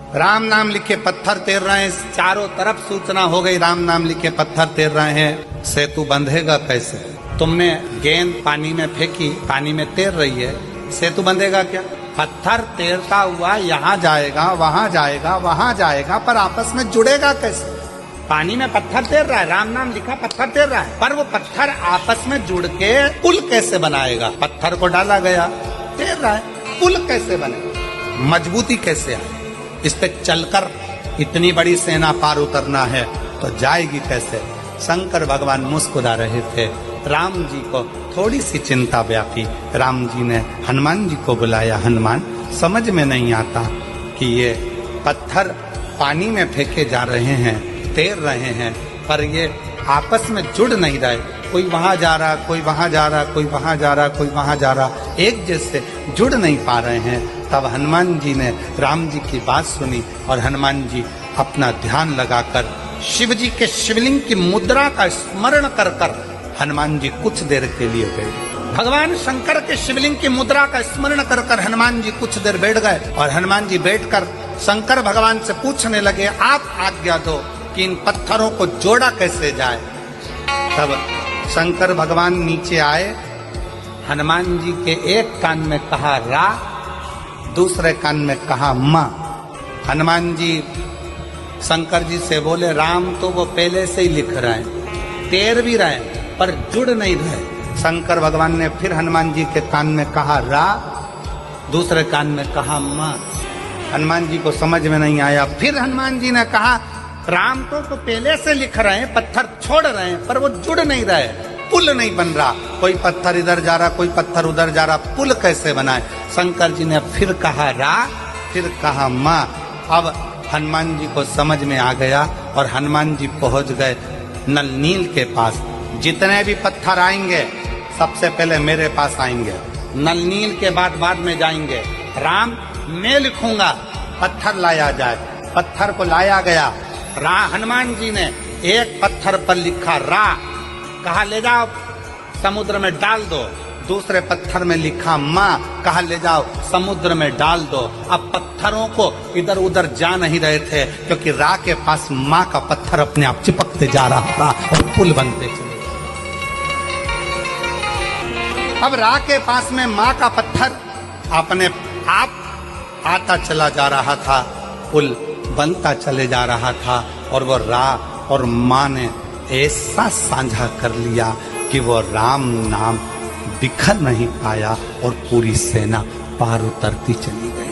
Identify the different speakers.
Speaker 1: राम नाम लिखे पत्थर तैर रहे हैं, चारों तरफ सूचना हो गई राम नाम लिखे पत्थर तैर रहे हैं। सेतु बंधेगा कैसे? तुमने गेंद पानी में फेंकी, पानी में तैर रही है, सेतु बंधेगा क्या? पत्थर तैरता हुआ यहाँ जाएगा, वहां जाएगा, वहां जाएगा, पर आपस में जुड़ेगा कैसे? पानी में पत्थर तैर रहा है, राम नाम लिखा पत्थर तैर रहा है, पर वो पत्थर आपस में जुड़ के पुल कैसे बनाएगा? पत्थर को डाला गया, तैर रहा है, पुल कैसे बनेगा? मजबूती कैसे आए? इस पे चलकर इतनी बड़ी सेना पार उतरना है तो जाएगी कैसे? शंकर भगवान मुस्कुरा रहे थे। राम जी को थोड़ी सी चिंता व्यापी। राम जी ने हनुमान जी को बुलाया। हनुमान, समझ में नहीं आता कि ये पत्थर पानी में फेंके जा रहे हैं, तैर रहे हैं, पर ये आपस में जुड़ नहीं रहे। कोई वहां जा रहा, कोई वहां जा रहा, कोई वहां जा रहा, कोई वहां जा रहा, एक जैसे जुड़ नहीं पा रहे हैं। तब हनुमान जी ने राम जी की बात सुनी और हनुमान जी अपना ध्यान लगाकर शिव जी के शिवलिंग की मुद्रा का स्मरण कर कर हनुमान जी कुछ देर के लिए गए। भगवान शंकर के शिवलिंग की मुद्रा का स्मरण कर कर हनुमान जी कुछ देर बैठ गए और हनुमान जी बैठकर शंकर भगवान से पूछने लगे, आप आज्ञा दो कि इन पत्थरों को जोड़ा कैसे जाए। तब शंकर भगवान नीचे आए, हनुमान जी के एक कान में कहा रा, दूसरे कान में कहा माँ। हनुमान जी शंकर जी से बोले, राम तो वो पहले से ही लिख रहे हैं, तैर भी रहे हैं, पर जुड़ नहीं रहे। शंकर भगवान ने फिर हनुमान जी के कान में कहा रा, दूसरे कान में कहा माँ। हनुमान जी को समझ में नहीं आया। फिर हनुमान जी ने कहा, राम तो पहले से लिख रहे हैं, पत्थर छोड़ रहे हैं, पर वो जुड़ नहीं रहे, पुल नहीं बन रहा। कोई पत्थर इधर जा रहा, कोई पत्थर उधर जा रहा, पुल कैसे बनाए? शंकर जी ने फिर कहा रा, फिर कहा माँ। अब हनुमान जी को समझ में आ गया और हनुमान जी पहुंच गए नल नील के पास। जितने भी पत्थर आएंगे सबसे पहले मेरे पास आएंगे, नल नील के बाद में जाएंगे। राम मैं लिखूंगा, पत्थर लाया जाए। पत्थर को लाया गया। रा हनुमान जी ने एक पत्थर पर लिखा रा, कहा ले जाओ समुद्र में डाल दो। दूसरे पत्थर में लिखा माँ, कहा ले जाओ समुद्र में डाल दो। अब पत्थरों को इधर उधर जा नहीं रहे थे क्योंकि रा के पास माँ का पत्थर अपने आप चिपकते जा रहा था और पुल बनते चले। अब रा के पास में माँ का पत्थर अपने आप आता चला जा रहा था, पुल बनता चले जा रहा था और वो रा और माँ ने ऐसा साझा कर लिया कि वो राम नाम बिखर नहीं पाया और पूरी सेना पार उतरती चली गई।